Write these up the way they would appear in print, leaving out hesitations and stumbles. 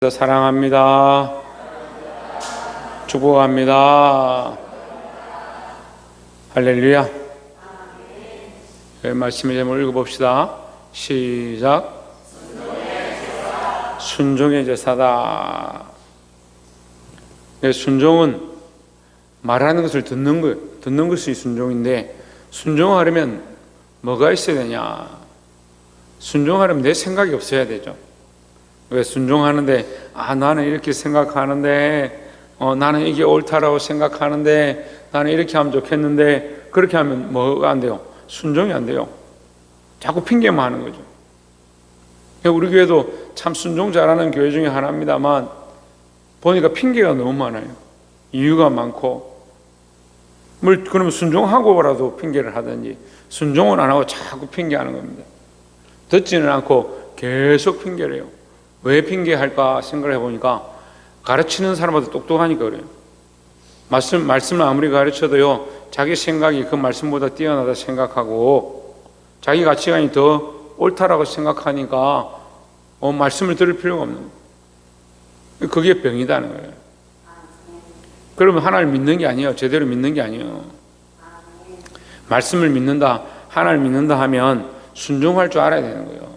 사랑합니다. 축복합니다. 할렐루야. 말씀의 제목을 읽어봅시다. 시작. 순종의 제사다. 순종은 말하는 것을 듣는 것, 듣는 것이 순종인데, 순종하려면 뭐가 있어야 되냐? 순종하려면 내 생각이 없어야 되죠. 왜 순종하는데 나는 이렇게 생각하는데 나는 이게 옳다라고 생각하는데 나는 이렇게 하면 좋겠는데 그렇게 하면 뭐가 안 돼요? 순종이 안 돼요. 자꾸 핑계만 하는 거죠. 우리 교회도 참 순종 잘하는 교회 중에 하나입니다만 보니까 핑계가 너무 많아요. 이유가 많고 그러면 순종하고라도 핑계를 하든지 순종은 안 하고 자꾸 핑계하는 겁니다. 듣지는 않고 계속 핑계를 해요. 왜 핑계할까 생각을 해보니까 가르치는 사람보다 똑똑하니까 그래요. 말씀을 아무리 가르쳐도요, 자기 생각이 그 말씀보다 뛰어나다 생각하고 자기 가치관이 더 옳다라고 생각하니까 말씀을 들을 필요가 없는 거예요. 그게 병이다는 거예요. 그러면 하나님을 믿는 게 아니에요. 제대로 믿는 게 아니에요. 말씀을 믿는다, 하나님을 믿는다 하면 순종할 줄 알아야 되는 거예요.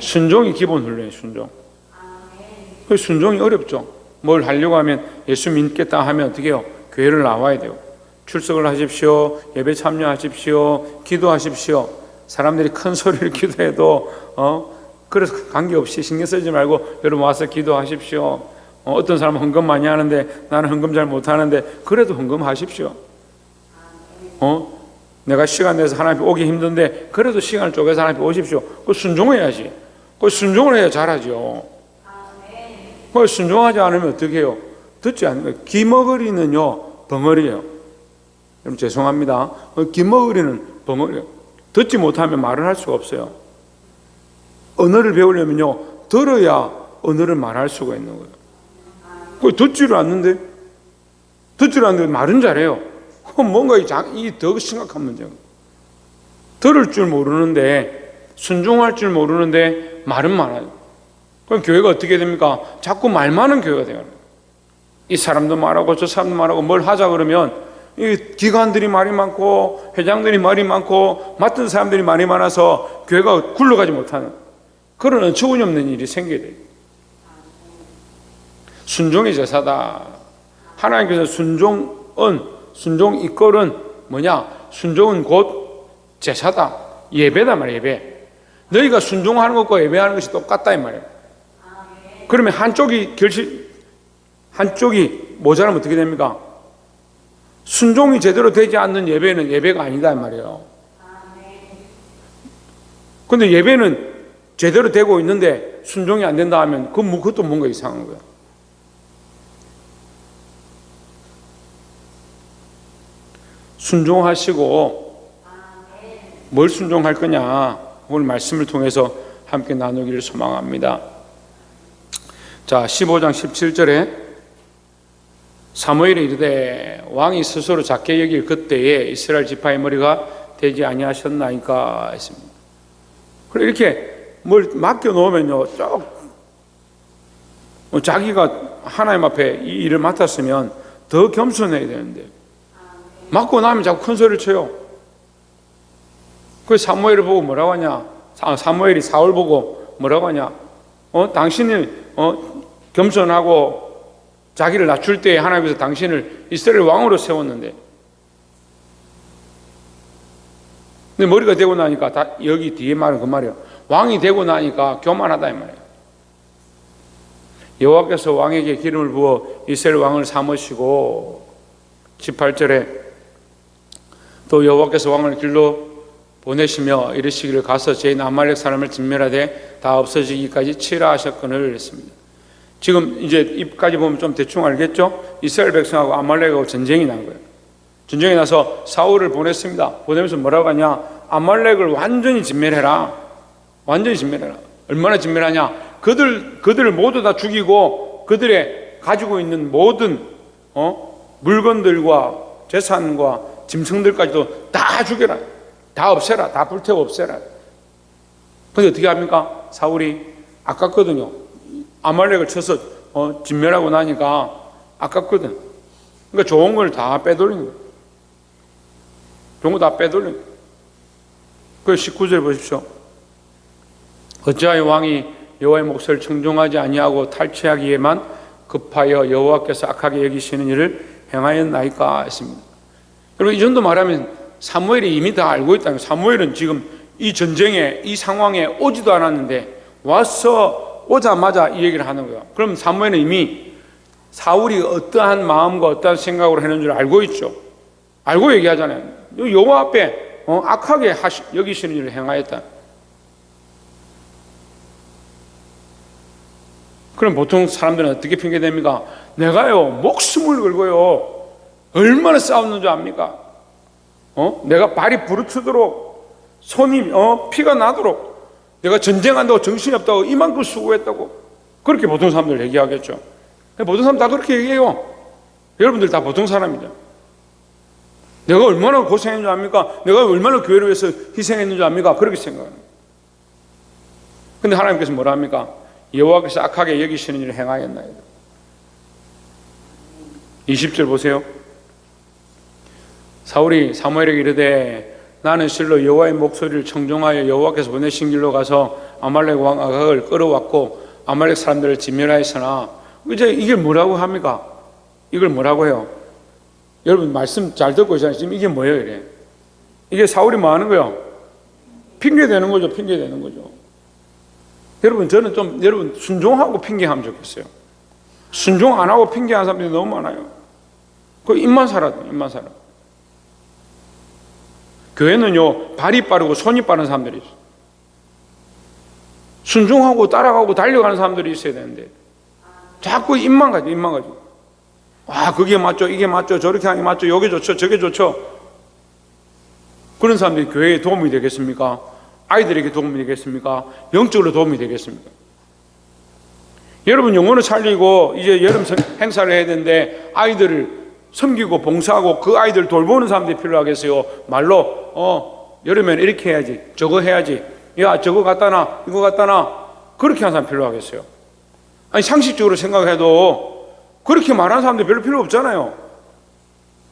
순종이 기본 훈련이에요. 순종이 어렵죠. 뭘 하려고 하면 예수 믿겠다 하면 어떻게 해요? 교회를 나와야 돼요. 출석을 하십시오. 예배 참여하십시오. 기도하십시오. 사람들이 큰 소리를 기도해도 그래서 관계없이 신경 쓰지 말고 여러분 와서 기도하십시오. 어떤 사람은 헌금 많이 하는데 나는 헌금 잘 못하는데 그래도 헌금하십시오. 내가 시간 내서 하나님 앞에 오기 힘든데 그래도 시간을 쪼개서 하나님 앞에 오십시오. 그거 순종해야지. 그 순종을 해야 잘하죠. 그 순종하지 않으면 어떻게 해요? 듣지 않으면 기머거리는요 벙어리예요. 여러분 죄송합니다. 기머거리는 벙어리예요. 듣지 못하면 말을 할 수가 없어요. 언어를 배우려면요 들어야 언어를 말할 수가 있는 거예요. 그 듣지를 않는데 말은 잘해요. 뭔가 이 더 심각한 문제예요. 들을 줄 모르는데 순종할 줄 모르는데 말은 많아요. 그럼 교회가 어떻게 됩니까? 자꾸 말 많은 교회가 돼요. 이 사람도 말하고 저 사람도 말하고 뭘 하자 그러면 이 기관들이 말이 많고 회장들이 말이 많고 맡은 사람들이 말이 많아서 교회가 굴러가지 못하는 그런 어처구니 없는 일이 생겨야 돼요. 순종의 제사다. 하나님께서 순종 이꼴은 뭐냐? 순종은 곧 제사다. 예배다 말이에요. 예배. 너희가 순종하는 것과 예배하는 것이 똑같다 이 말이에요. 그러면 한쪽이 모자라면 어떻게 됩니까? 순종이 제대로 되지 않는 예배는 예배가 아니다 이 말이에요. 그런데 예배는 제대로 되고 있는데 순종이 안 된다 하면 그것도 뭔가 이상한 거예요. 순종하시고 뭘 순종할 거냐? 오늘 말씀을 통해서 함께 나누기를 소망합니다. 자, 15장 17절에 사무엘이 이르되 왕이 스스로 작게 여길 그때에 이스라엘 지파의 머리가 되지 아니하셨나이까 했습니다. 그리고 이렇게 뭘 맡겨놓으면요 자기가 하나님 앞에 이 일을 맡았으면 더 겸손해야 되는데 맡고 나면 자꾸 큰 소리를 쳐요. 그 사무엘을 보고 뭐라고 하냐? 사무엘이 사울 보고 뭐라고 하냐? 당신이 겸손하고 자기를 낮출 때 하나님께서 당신을 이스라엘 왕으로 세웠는데, 근데 머리가 되고 나니까 다 여기 뒤에 말은 그 말이에요. 왕이 되고 나니까 교만하다 이 말이에요. 여호와께서 왕에게 기름을 부어 이스라엘 왕을 삼으시고 18절에 또 여호와께서 왕을 길로 보내시며 이르시기를 가서 죄인 아말렉 사람을 진멸하되 다 없어지기까지 치라 하셨거늘 했습니다. 지금 이제 입까지 보면 좀 대충 알겠죠? 이스라엘 백성하고 아말렉하고 전쟁이 난 거예요. 전쟁이 나서 사울을 보냈습니다. 보내면서 뭐라고 하냐? 아말렉을 완전히 진멸해라. 완전히 진멸해라. 얼마나 진멸하냐? 그들을 모두 다 죽이고 그들의 가지고 있는 모든 물건들과 재산과 짐승들까지도 다 죽여라. 다 없애라. 다 불태워 없애라. 근데 어떻게 합니까? 사울이 아깝거든요. 아말렉을 쳐서 진멸하고 나니까 아깝거든. 그러니까 좋은 걸 다 빼돌린 거예요. 좋은 거 다 빼돌린 거예요. 그 19절 보십시오. 어찌하여 왕이 여호와의 목소리를 청종하지 아니하고 탈취하기에만 급하여 여호와께서 악하게 여기시는 일을 행하였나이까 했습니다. 여러분, 이 정도 말하면 사무엘이 이미 다 알고 있다는 거예요. 사무엘은 지금 이 전쟁에, 이 상황에 오지도 않았는데 와서 오자마자 이 얘기를 하는 거예요. 그럼 사무엘은 이미 사울이 어떠한 마음과 어떠한 생각으로 하는 줄 알고 있죠. 알고 얘기하잖아요. 여호와 앞에 악하게 여기시는 일을 행하였다. 그럼 보통 사람들은 어떻게 핑계댑니까? 내가요 목숨을 걸고요 얼마나 싸웠는 줄 압니까? 내가 발이 부르트도록 손이 피가 나도록 내가 전쟁한다고 정신이 없다고 이만큼 수고했다고 그렇게 보통 사람들 얘기하겠죠. 보통 사람 다 그렇게 얘기해요. 여러분들 다 보통 사람이죠. 내가 얼마나 고생했는 줄 압니까? 내가 얼마나 교회를 위해서 희생했는 줄 압니까? 그렇게 생각합니다. 근데 하나님께서 뭐라 합니까? 여호와께서 악하게 여기시는 일을 행하였나이다. 20절 보세요. 사울이 사무엘에게 이르되 나는 실로 여호와의 목소리를 청종하여 여호와께서 보내신 길로 가서 아말렉 왕 아각을 끌어왔고 아말렉 사람들을 진멸하였으나 이제 이게 뭐라고 합니까? 이걸 뭐라고 해요? 여러분 말씀 잘 듣고 있잖아요. 지금 이게 뭐예요? 이래. 이게 사울이 뭐 하는 거예요? 핑계대는 거죠. 핑계대는 거죠. 여러분 저는 좀 여러분 순종하고 핑계하면 좋겠어요. 순종 안 하고 핑계하는 사람들이 너무 많아요. 그 입만 살아도 입만 살아. 교회는요 발이 빠르고 손이 빠른 사람들이 있어요. 순종하고 따라가고 달려가는 사람들이 있어야 되는데 자꾸 입만 가지고 입만 가지고 그게 맞죠, 이게 맞죠, 저렇게 하는 게 맞죠, 여기 좋죠, 저게 좋죠. 그런 사람들이 교회에 도움이 되겠습니까? 아이들에게 도움이 되겠습니까? 영적으로 도움이 되겠습니까? 여러분 영혼을 살리고 이제 여름 행사를 해야 되는데 아이들을 섬기고 봉사하고 그 아이들 돌보는 사람들이 필요하겠어요? 말로 여름에는 이렇게 해야지, 저거 해야지, 야 저거 갖다 놔, 이거 갖다 놔, 그렇게 하는 사람 필요하겠어요? 아니 상식적으로 생각해도 그렇게 말하는 사람들 별로 필요 없잖아요.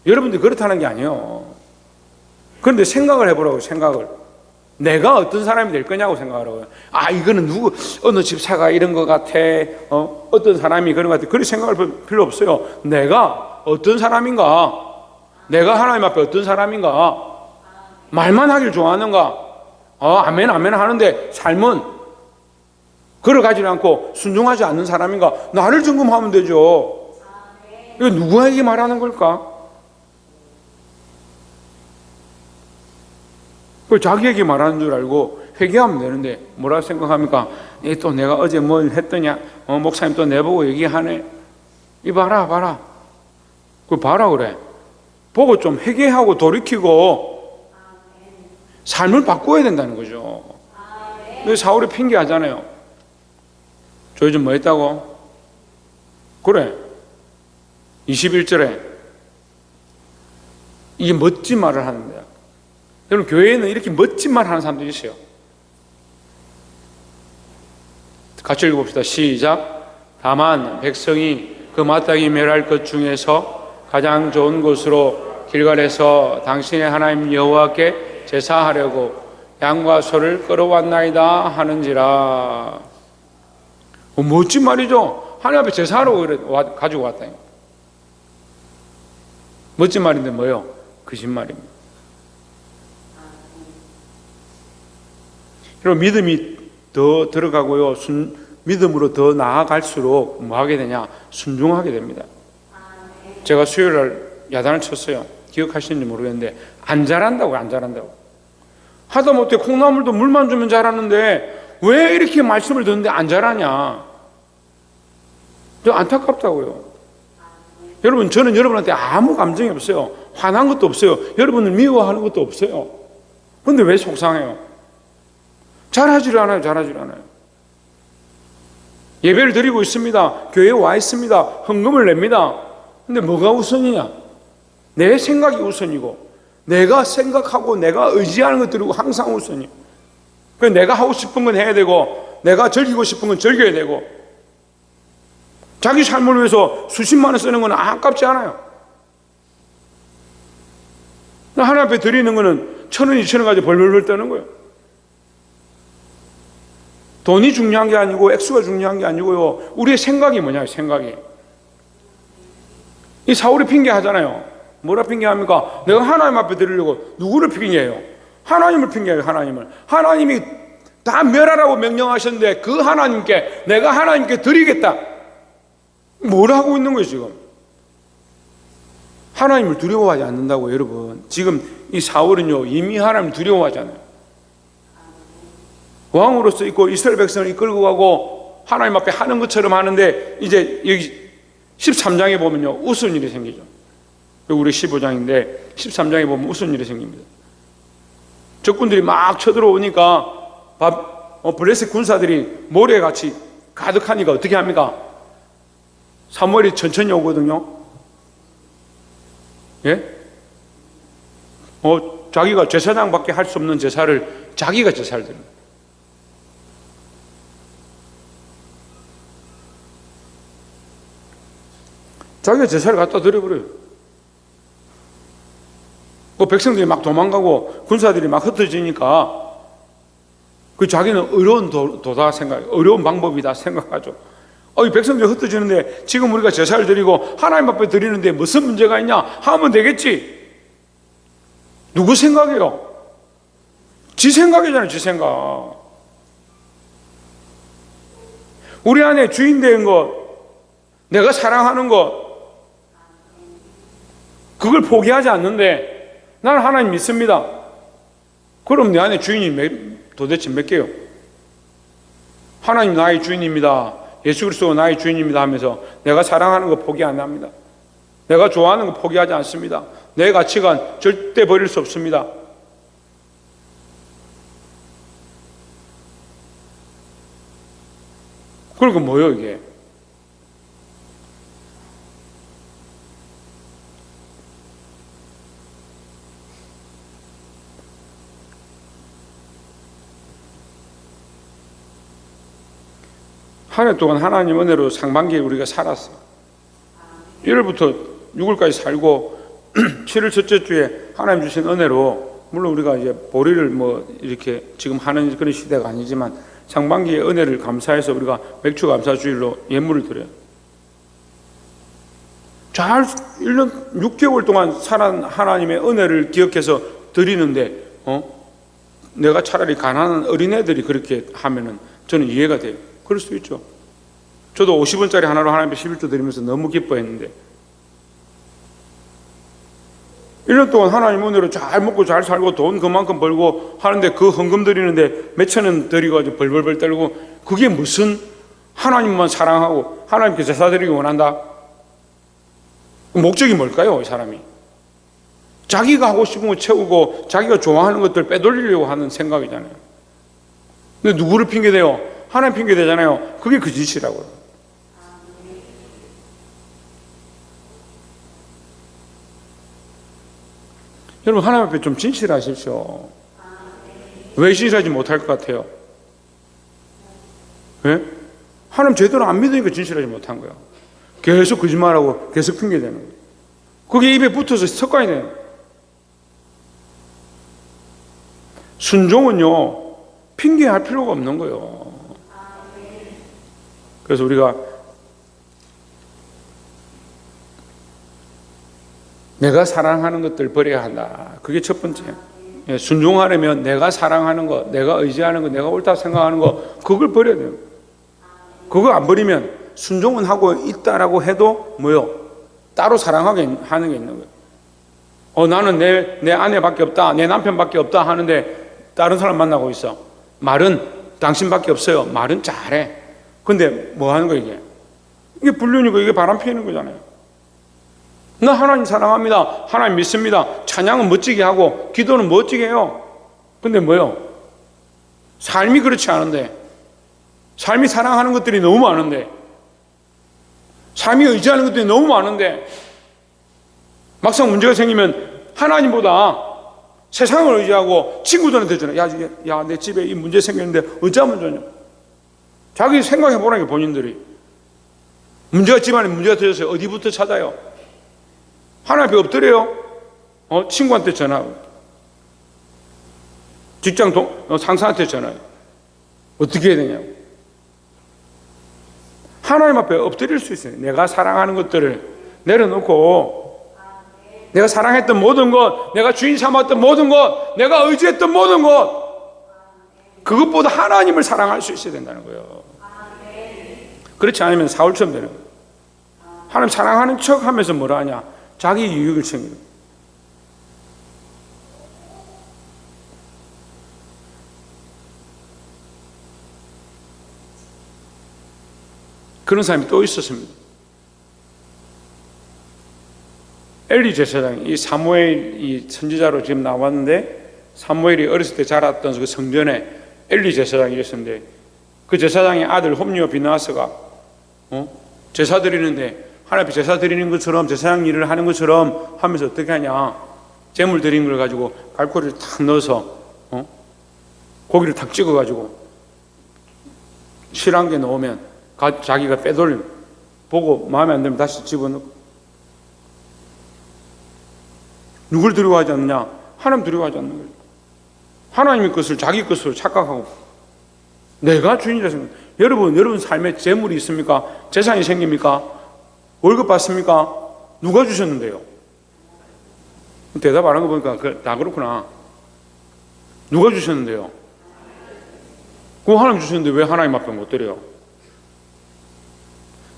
여러분들이 그렇다는 게 아니에요. 그런데 생각을 해보라고. 생각을 내가 어떤 사람이 될 거냐고 생각하라고요. 이거는 누구 어느 집사가 이런 것 같아, 어떤 사람이 그런 것 같아, 그렇게 생각할 필요 없어요. 내가 어떤 사람인가, 내가 하나님 앞에 어떤 사람인가, 말만 하길 좋아하는가, 아멘 아멘 하는데 삶은 걸어가지 않고 순종하지 않는 사람인가, 나를 점검하면 되죠. 이거 누구에게 말하는 걸까? 자기에게 말하는 줄 알고 회개하면 되는데 뭐라고 생각합니까? 또 내가 어제 뭘 했더냐, 목사님 또 내보고 얘기하네. 이 봐라 그거 봐라 그래. 보고 좀 회개하고 돌이키고 삶을 바꿔야 된다는 거죠. 사울이 핑계하잖아요. 저 요즘 뭐 했다고? 그래 21절에 이게 멋진 말을 하는데요. 여러분 교회에는 이렇게 멋진 말 하는 사람들이 있어요. 같이 읽어봅시다. 시작. 다만 백성이 그 마땅히 멸할 것 중에서 가장 좋은 곳으로 길갈에서 당신의 하나님 여호와께 제사하려고 양과 소를 끌어왔나이다 하는지라. 멋진 말이죠. 하나님 앞에 제사하려고 가지고 왔다. 멋진 말인데 뭐요? 거짓말입니다. 여러분 믿음이 더 들어가고요, 믿음으로 더 나아갈수록 뭐 하게 되냐? 순종하게 됩니다. 제가 수요일날 야단을 쳤어요. 기억하시는지 모르겠는데 안 자란다고. 하다못해 콩나물도 물만 주면 자라는데 왜 이렇게 말씀을 듣는데 안 자라냐? 저 안타깝다고요. 여러분 저는 여러분한테 아무 감정이 없어요. 화난 것도 없어요. 여러분을 미워하는 것도 없어요. 그런데 왜 속상해요? 잘하지를 않아요. 예배를 드리고 있습니다. 교회에 와 있습니다. 헌금을 냅니다. 근데 뭐가 우선이냐? 내 생각이 우선이고 내가 생각하고 내가 의지하는 것들이고 항상 우선이에요. 내가 하고 싶은 건 해야 되고 내가 즐기고 싶은 건 즐겨야 되고 자기 삶을 위해서 수십만 원 쓰는 건 아깝지 않아요. 하나님 앞에 드리는 거는 1,000원, 2,000원 가지고 벌벌벌 떠는 거예요. 돈이 중요한 게 아니고 액수가 중요한 게 아니고요. 우리의 생각이 뭐냐, 생각이. 이 사울이 핑계하잖아요. 뭐라 핑계합니까? 내가 하나님 앞에 드리려고. 누구를 핑계해요? 하나님을 핑계해요. 하나님을. 하나님이 다 멸하라고 명령하셨는데 그 하나님께, 내가 하나님께 드리겠다. 뭘 하고 있는 거예요 지금? 하나님을 두려워하지 않는다고. 여러분, 지금 이 사울은요 이미 하나님을 두려워하지 않아요. 왕으로서 있고 이스라엘 백성을 이끌고 가고 하나님 앞에 하는 것처럼 하는데, 이제 여기 13장에 보면요 우스운 일이 생기죠. 우리 15장인데 13장에 보면 우스운 일이 생깁니다. 적군들이 막 쳐들어오니까 블레셋 군사들이 모래같이 가득하니까 어떻게 합니까? 사무엘이 천천히 오거든요. 예? 자기가 제사장밖에 할 수 없는 제사를 자기가 제사를 드립니다. 자기가 제사를 갖다 드려버려요. 그 백성들이 막 도망가고 군사들이 막 흩어지니까 그 자기는 어려운 도다 생각, 어려운 방법이다 생각하죠. 이 백성들이 흩어지는데 지금 우리가 제사를 드리고 하나님 앞에 드리는데 무슨 문제가 있냐 하면 되겠지. 누구 생각이에요? 지 생각이잖아요. 지 생각. 우리 안에 주인 된 것, 내가 사랑하는 것, 그걸 포기하지 않는데 나는 하나님 믿습니다. 그럼 내 안에 주인이 도대체 몇 개요? 하나님 나의 주인입니다. 예수 그리스도가 나의 주인입니다 하면서 내가 사랑하는 거 포기 안 합니다. 내가 좋아하는 거 포기하지 않습니다. 내 가치관 절대 버릴 수 없습니다. 그리고 뭐예요 이게? 한 해 동안 하나님 은혜로 상반기에 우리가 살았어. 1월부터 6월까지 살고 7월 첫째 주에 하나님 주신 은혜로, 물론 우리가 이제 보리를 뭐 이렇게 지금 하는 그런 시대가 아니지만 상반기의 은혜를 감사해서 우리가 맥주 감사 주일로 예물을 드려요. 잘 1년 6개월 동안 살아난 하나님의 은혜를 기억해서 드리는데 내가 차라리 가난한 어린애들이 그렇게 하면은 저는 이해가 돼요. 그럴 수 있죠. 저도 50원짜리 하나로 하나님께 11조 드리면서 너무 기뻐했는데 1년 동안 하나님 은혜로 잘 먹고 잘 살고 돈 그만큼 벌고 하는데 그 헌금 드리는데 몇천 원 드리고 벌벌벌 떨고, 그게 무슨 하나님만 사랑하고 하나님께 제사 드리기 원한다? 목적이 뭘까요? 이 사람이 자기가 하고 싶은 거 채우고 자기가 좋아하는 것들 빼돌리려고 하는 생각이잖아요. 근데 누구를 핑계대요? 하나님 핑계대잖아요. 그게 그 짓이라고요. 여러분, 하나님 앞에 좀 진실하십시오. 왜 진실하지 못할 것 같아요? 왜? 하나님 제대로 안 믿으니까 진실하지 못한 거예요. 계속 거짓말하고 계속 핑계대는 거예요. 그게 입에 붙어서 습관이 돼요. 순종은요 핑계할 필요가 없는 거예요. 그래서 우리가 내가 사랑하는 것들 버려야 한다. 그게 첫 번째. 순종하려면 내가 사랑하는 거, 내가 의지하는 거, 내가 옳다 생각하는 거, 그걸 버려야 돼요. 그거 안 버리면 순종은 하고 있다라고 해도 뭐요? 따로 사랑하게 하는 게 있는 거예요. 나는 내 아내밖에 없다, 내 남편밖에 없다 하는데 다른 사람 만나고 있어. 말은 당신밖에 없어요. 말은 잘해. 근데 뭐 하는 거야 이게? 이게 불륜이고 이게 바람 피우는 거잖아요. 나 하나님 사랑합니다. 하나님 믿습니다. 찬양은 멋지게 하고 기도는 멋지게 해요. 근데 뭐요? 삶이 그렇지 않은데, 삶이 사랑하는 것들이 너무 많은데, 삶이 의지하는 것들이 너무 많은데, 막상 문제가 생기면 하나님보다 세상을 의지하고 친구들한테 전화, 야, 내 집에 이 문제 생겼는데 어쩌면 좋냐? 자기 생각해 보라니까 본인들이. 문제가 집안에 문제가 터졌어요. 어디부터 찾아요? 하나님 앞에 엎드려요? 친구한테 전화하고, 직장 상사한테 전화해요. 어떻게 해야 되냐고. 하나님 앞에 엎드릴 수 있어요. 내가 사랑하는 것들을 내려놓고, 내가 사랑했던 모든 것, 내가 주인 삼았던 모든 것, 내가 의지했던 모든 것, 그것보다 하나님을 사랑할 수 있어야 된다는 거예요. 그렇지 않으면 사울처럼 되는 거예요. 하나님 사랑하는 척 하면서 뭐라 하냐? 자기 유익을 챙기는 거예요. 그런 사람이 또 있었습니다. 엘리 제사장, 이 사무엘 이 선지자로 지금 나왔는데, 사무엘이 어렸을 때 자랐던 그 성전에 엘리 제사장이 있었는데, 그 제사장의 아들 홈리와 비나하스가 제사 드리는데, 하나님 앞에 제사 드리는 것처럼, 제사장 일을 하는 것처럼 하면서 어떻게 하냐? 제물 드린 걸 가지고 갈고리를 탁 넣어서 고기를 탁 찍어 가지고 실한 게 넣으면 자기가 빼돌리면, 보고 마음에 안 들면 다시 집어넣고. 누굴 두려워하지 않느냐? 하나님 두려워하지 않는 거예요. 하나님의 것을 자기 것으로 착각하고 내가 주인이라 생각. 여러분 삶에 재물이 있습니까? 재산이 생깁니까? 월급 받습니까? 누가 주셨는데요? 대답 안 한 거 보니까 다 그렇구나. 누가 주셨는데요? 그거 하나님 주셨는데 왜 하나님 앞에 못 드려요?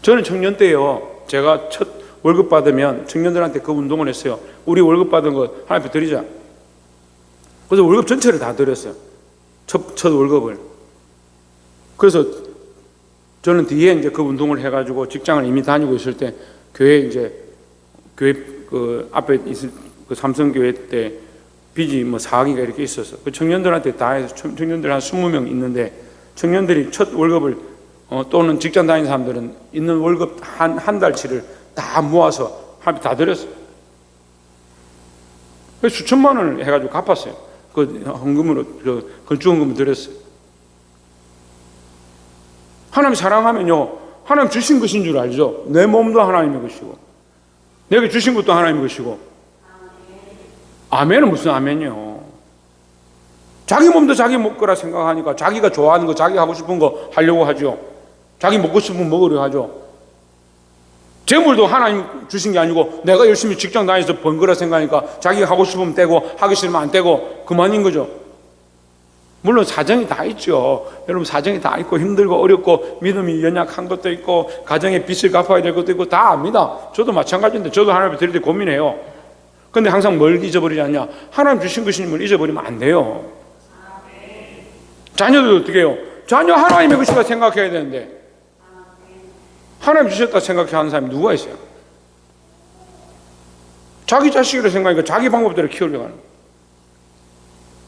저는 청년 때요, 제가 첫 월급 받으면 청년들한테 그 운동을 했어요. 우리 월급 받은 거 하나님 앞에 드리자. 그래서 월급 전체를 다 드렸어요. 첫 월급을. 그래서 저는 뒤에 이제 그 운동을 해가지고 직장을 이미 다니고 있을 때, 교회 그 앞에 있을 그 삼성교회 때 빚이 뭐 4억이가 이렇게 있었어. 그 청년들한테 다 해서 청년들 한 20명 있는데, 청년들이 첫 월급을 또는 직장 다니는 사람들은 있는 월급 한 달치를 다 모아서 다 드렸어요. 수천만 원을 해가지고 갚았어요. 그 헌금으로, 건축헌금을 드렸어요. 하나님 사랑하면요, 하나님 주신 것인 줄 알죠? 내 몸도 하나님의 것이고, 내게 주신 것도 하나님의 것이고. 아멘은 무슨 아멘이요? 자기 몸도 자기 먹 거라 생각하니까 자기가 좋아하는 거, 자기가 하고 싶은 거 하려고 하죠. 자기 먹고 싶으면 먹으려 하죠. 재물도 하나님 주신 게 아니고 내가 열심히 직장 다니면서 번 거라 생각하니까 자기가 하고 싶으면 떼고 하기 싫으면 안 떼고 그만인 거죠. 물론 사정이 다 있죠. 여러분 사정이 다 있고 힘들고 어렵고 믿음이 연약한 것도 있고 가정에 빚을 갚아야 될 것도 있고 다 압니다. 저도 마찬가지인데 저도 하나님 드릴 때 고민해요. 근데 항상 뭘 잊어버리지 않냐? 하나님 주신 것임을 잊어버리면 안 돼요. 자녀들도 어떻게 해요? 자녀 하나님의 것이라 생각해야 되는데 하나님 주셨다 생각하는 사람이 누가 있어요? 자기 자식이라 생각하니까 자기 방법대로 키우려고 하는 거예요.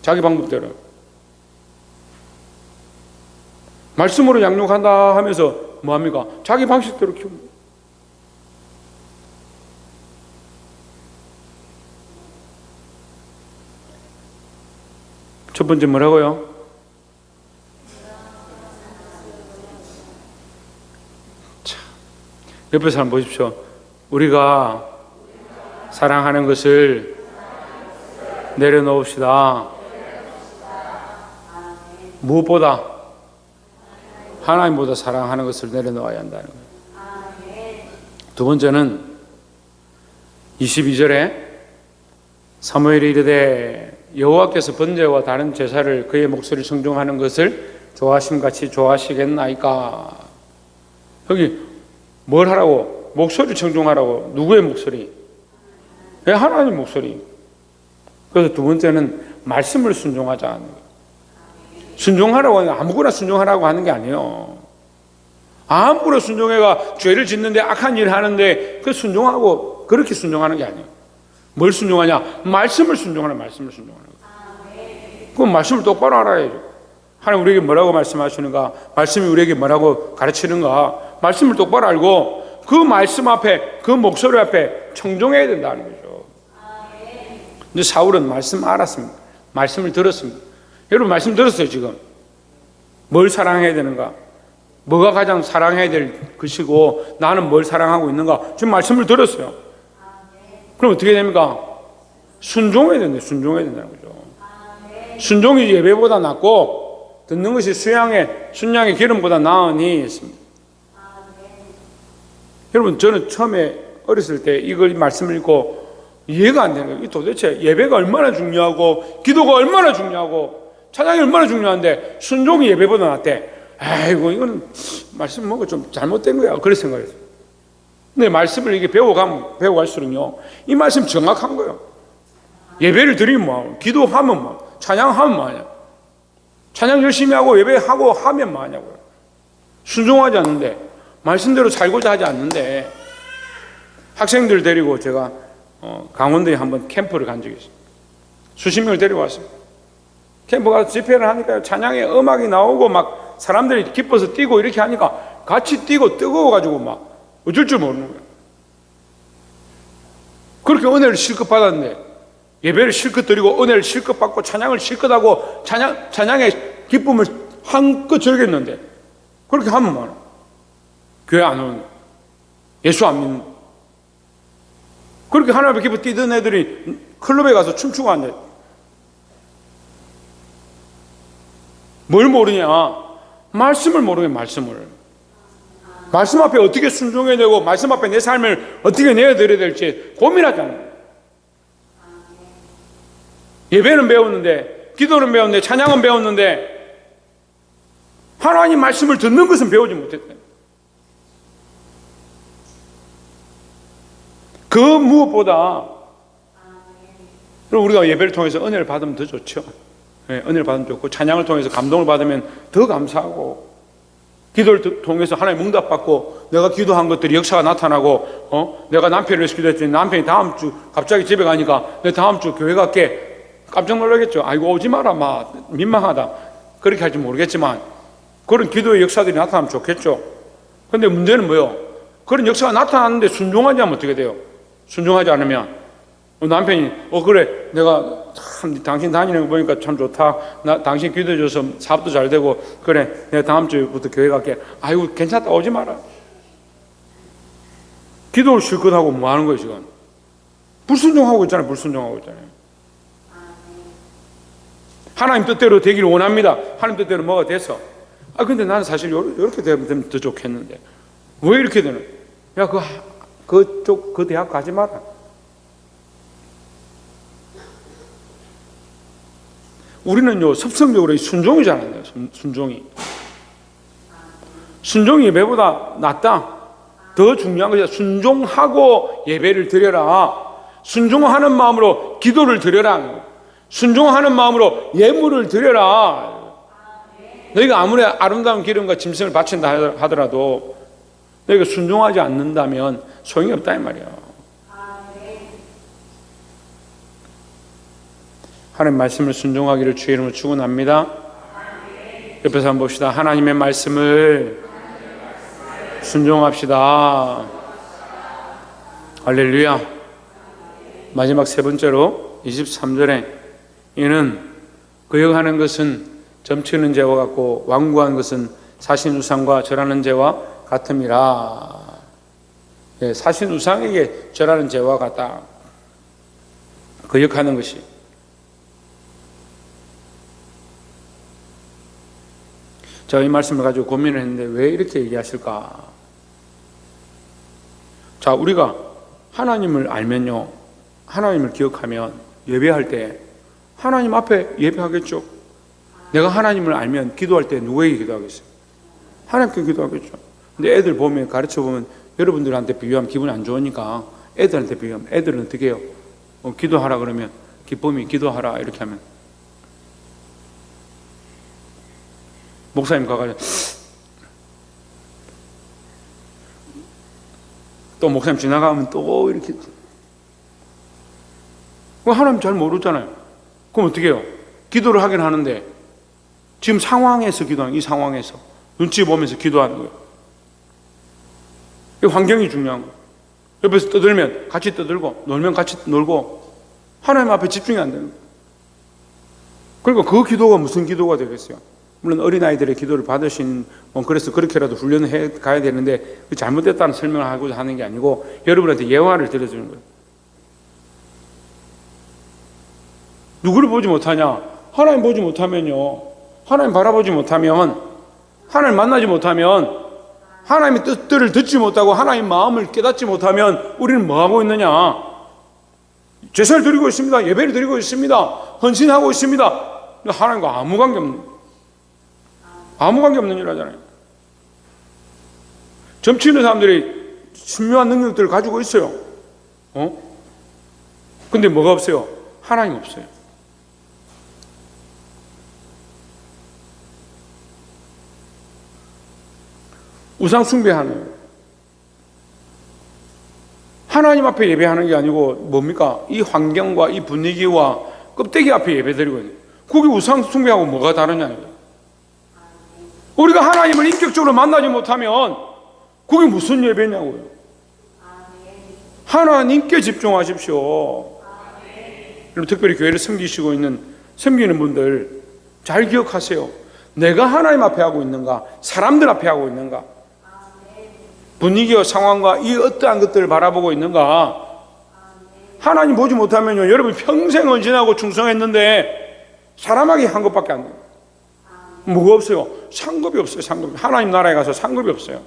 자기 방법대로. 말씀으로 양육한다 하면서 뭐합니까? 자기 방식대로 키웁니다. 첫 번째 뭐라고요? 자, 옆에 사람 보십시오. 우리가 사랑하는 것을 내려놓읍시다. 무엇보다? 하나님보다 사랑하는 것을 내려놓아야 한다는 거예요. 두 번째는 22절에 사무엘이 이르되 여호와께서 번제와 다른 제사를 그의 목소리를 청종하는 것을 좋아하심같이 좋아하시겠나이까. 여기 뭘 하라고? 목소리를 청종하라고. 누구의 목소리? 하나님 목소리. 그래서 두 번째는 말씀을 순종하자 하는 거예요. 순종하라고 하는 게 아무거나 순종하라고 하는 게 아니에요. 아무거나 순종해가 죄를 짓는데 악한 일을 하는데 그 순종하고 그렇게 순종하는 게 아니에요. 뭘 순종하냐? 말씀을 순종하는, 말씀을 순종하는 거예요. 그럼 말씀을 똑바로 알아야죠. 하나님 우리에게 뭐라고 말씀하시는가? 말씀이 우리에게 뭐라고 가르치는가? 말씀을 똑바로 알고 그 말씀 앞에, 그 목소리 앞에 청종해야 된다는 거죠. 근데 사울은 말씀 알았습니다. 말씀을 들었습니다. 여러분 말씀 들었어요 지금? 뭘 사랑해야 되는가? 뭐가 가장 사랑해야 될 것이고 나는 뭘 사랑하고 있는가 지금 말씀을 들었어요. 그럼 어떻게 됩니까? 순종해야 된다. 순종해야 된다는 거죠. 순종이 예배보다 낫고 듣는 것이 순양의 기름보다 나으니 했습니다. 여러분, 저는 처음에 어렸을 때 이걸 말씀을 읽고 이해가 안 되는 거예요. 도대체 예배가 얼마나 중요하고 기도가 얼마나 중요하고 찬양이 얼마나 중요한데 순종이 예배보다 낫대. 아이고, 이거는 말씀 뭔가 좀 잘못된 거야. 그런 생각했어요. 근데 말씀을 이게 배워갈수록요, 이 말씀 정확한 거예요. 예배를 드리면 뭐하고, 기도하면 뭐, 찬양하면 뭐하냐. 찬양 열심히 하고 예배하고 하면 뭐하냐고요. 순종하지 않는데, 말씀대로 살고자 하지 않는데, 학생들 데리고 제가 강원도에 한번 캠프를 간 적이 있어요. 수십 명을 데리고 왔어요. 캠프 가서 집회를 하니까 찬양에 음악이 나오고 막 사람들이 기뻐서 뛰고 이렇게 하니까 같이 뛰고 뜨거워가지고 막 어쩔 줄 모르는 거예요. 그렇게 은혜를 실컷 받았는데 예배를 실컷 드리고 은혜를 실컷 받고 찬양을 실컷 하고 찬양의 기쁨을 한껏 즐겼는데 그렇게 하면 뭐하나? 교회 안 오는 거예요. 예수 안 믿는 거예요. 그렇게 하나님 앞에 기뻐 뛰던 애들이 클럽에 가서 춤추고 앉아요. 뭘 모르냐? 말씀을 모르게 말씀을. 말씀 앞에 어떻게 순종해야 되고 말씀 앞에 내 삶을 어떻게 내어드려야 될지 고민하잖아요. 예배는 배웠는데 기도는 배웠는데 찬양은 배웠는데 하나님 말씀을 듣는 것은 배우지 못했어요. 그 무엇보다 우리가 예배를 통해서 은혜를 받으면 더 좋죠. 네, 은혜를 받으면 좋고 찬양을 통해서 감동을 받으면 더 감사하고 기도를 통해서 하나님 응답받고 내가 기도한 것들이 역사가 나타나고 내가 남편을 위해서 기도했더니 남편이 다음 주 갑자기 집에 가니까 내 다음 주 교회 갈게 깜짝 놀라겠죠. 아이고 오지 마라 막 민망하다 그렇게 할지 모르겠지만 그런 기도의 역사들이 나타나면 좋겠죠. 그런데 문제는 뭐예요? 그런 역사가 나타났는데 순종하지 않으면 어떻게 돼요? 순종하지 않으면 남편이 그래 내가 참 당신 다니는 거 보니까 참 좋다. 나 당신 기도해줘서 사업도 잘 되고 그래 내가 다음 주부터 교회 갈게. 아이고 괜찮다 오지 마라. 기도를 실컷 하고 뭐 하는 거예요 지금? 불순종하고 있잖아요. 불순종하고 있잖아요. 하나님 뜻대로 되기를 원합니다. 하나님 뜻대로 뭐가 됐어. 근데 나는 사실 이렇게 되면 더 좋겠는데 왜 이렇게 되는? 야 그쪽 그 대학 가지 마라. 우리는요 습성적으로 순종이잖아요. 순종이 예배보다 낫다. 더 중요한 것이 순종하고 예배를 드려라. 순종하는 마음으로 기도를 드려라. 순종하는 마음으로 예물을 드려라. 너희가 아무리 아름다운 기름과 짐승을 바친다 하더라도 너희가 순종하지 않는다면 소용이 없다 이 말이야. 하나님 말씀을 순종하기를 주의 이름으로 축원합니다. 옆에서 한번 봅시다. 하나님의 말씀을 순종합시다. 할렐루야. 마지막 세 번째로 23절에 이는 거역하는 것은 점치는 죄와 같고 완고한 것은 사신우상과 절하는 죄와 같음이라. 사신우상에게 절하는 죄와 같다. 거역하는 것이. 제가 이 말씀을 가지고 고민을 했는데 왜 이렇게 얘기하실까? 자, 우리가 하나님을 알면요, 하나님을 기억하면 예배할 때 하나님 앞에 예배하겠죠. 내가 하나님을 알면 기도할 때 누구에게 기도하겠어요? 하나님께 기도하겠죠. 근데 애들 보면 가르쳐 보면 여러분들한테 비유하면 기분이 안 좋으니까 애들한테 비유하면 애들은 어떻게 해요? 기도하라 그러면 기쁨이 기도하라 이렇게 하면 목사님 가가지고 또 목사님 지나가면 또 이렇게 하나님 잘 모르잖아요. 그럼 어떻게 해요? 기도를 하긴 하는데 지금 상황에서 기도하는 이 상황에서 눈치 보면서 기도하는 거예요. 이 환경이 중요한 거예요. 옆에서 떠들면 같이 떠들고 놀면 같이 놀고 하나님 앞에 집중이 안 되는 거예요. 그러니까 그 기도가 무슨 기도가 되겠어요? 물론 어린아이들의 기도를 받으신, 그래서 그렇게라도 훈련해 가야 되는데 잘못됐다는 설명을 하고자 하는 게 아니고 여러분한테 예화를 들어주는 거예요. 누구를 보지 못하냐? 하나님 보지 못하면요, 하나님 바라보지 못하면, 하나님 만나지 못하면, 하나님의 뜻들을 듣지 못하고 하나님의 마음을 깨닫지 못하면 우리는 뭐 하고 있느냐? 제사를 드리고 있습니다. 예배를 드리고 있습니다. 헌신하고 있습니다. 하나님과 아무 관계 없는 일 하잖아요. 점치는 사람들이 신묘한 능력들을 가지고 있어요. 근데 뭐가 없어요? 하나님 없어요. 우상 숭배하는 거예요. 하나님 앞에 예배하는 게 아니고 뭡니까? 이 환경과 이 분위기와 껍데기 앞에 예배드리고 있는 거예요. 그게 우상 숭배하고 뭐가 다르냐는 거예요. 우리가 하나님을 인격적으로 만나지 못하면 그게 무슨 예배냐고요. 하나님께 집중하십시오. 그럼 특별히 교회를 섬기는 분들 잘 기억하세요. 내가 하나님 앞에 하고 있는가, 사람들 앞에 하고 있는가, 분위기와 상황과 이 어떠한 것들을 바라보고 있는가. 하나님 보지 못하면요, 여러분 평생 헌신하고 충성했는데 사람에게 한 것밖에 안 돼요. 뭐가 없어요? 상급이 없어요. 상급이. 하나님 나라에 가서 상급이 없어요.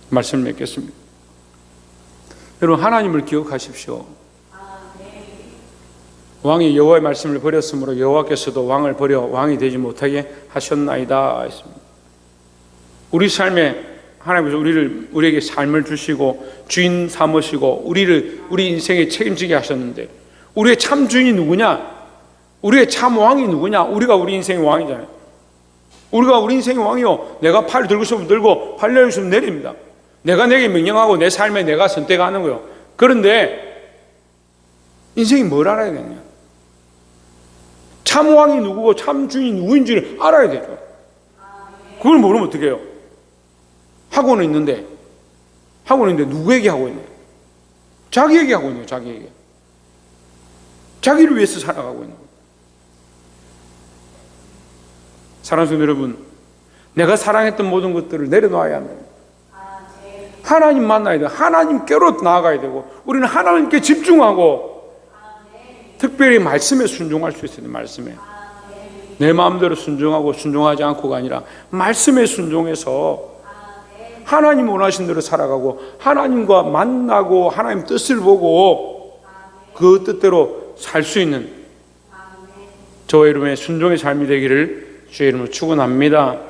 말씀을 맺겠습니다. 여러분, 하나님을 기억하십시오. 왕이 여호와의 말씀을 버렸으므로 여호와께서도 왕을 버려 왕이 되지 못하게 하셨나이다 했습니다. 우리 삶에 하나님께서 우리에게 삶을 주시고 주인 삼으시고 우리 인생에 책임지게 하셨는데, 우리의 참 주인이 누구냐? 우리의 참 왕이 누구냐? 우리가 우리 인생의 왕이잖아요. 우리가 우리 인생의 왕이요, 내가 팔을 들고 싶으면 들고 팔 내리고 싶으면 내립니다. 내가 내게 명령하고 내 삶에 내가 선택하는 거예요. 그런데 인생이 뭘 알아야 되냐? 참 왕이 누구고 참 주인이 누구인지를 알아야 되죠. 그걸 모르면 어떻게 해요? 하고는 있는데 누구에게 하고 있는 거예요? 자기에게 하고 있는 거예요. 자기에게. 자기를 위해서 살아가고 있는 거예요. 사랑하는 성도 여러분, 내가 사랑했던 모든 것들을 내려놔야 합니다. 하나님 만나야 돼요. 하나님께로 나아가야 되고, 우리는 하나님께 집중하고 특별히 말씀에 순종할 수 있어요. 말씀에 내 마음대로 순종하고 순종하지 않고가 아니라 말씀에 순종해서 하나님 원하신 대로 살아가고 하나님과 만나고 하나님 뜻을 보고 그 뜻대로 살 수 있는 저와 여러분의 순종의 삶이 되기를 주의 이름으로 축원합니다.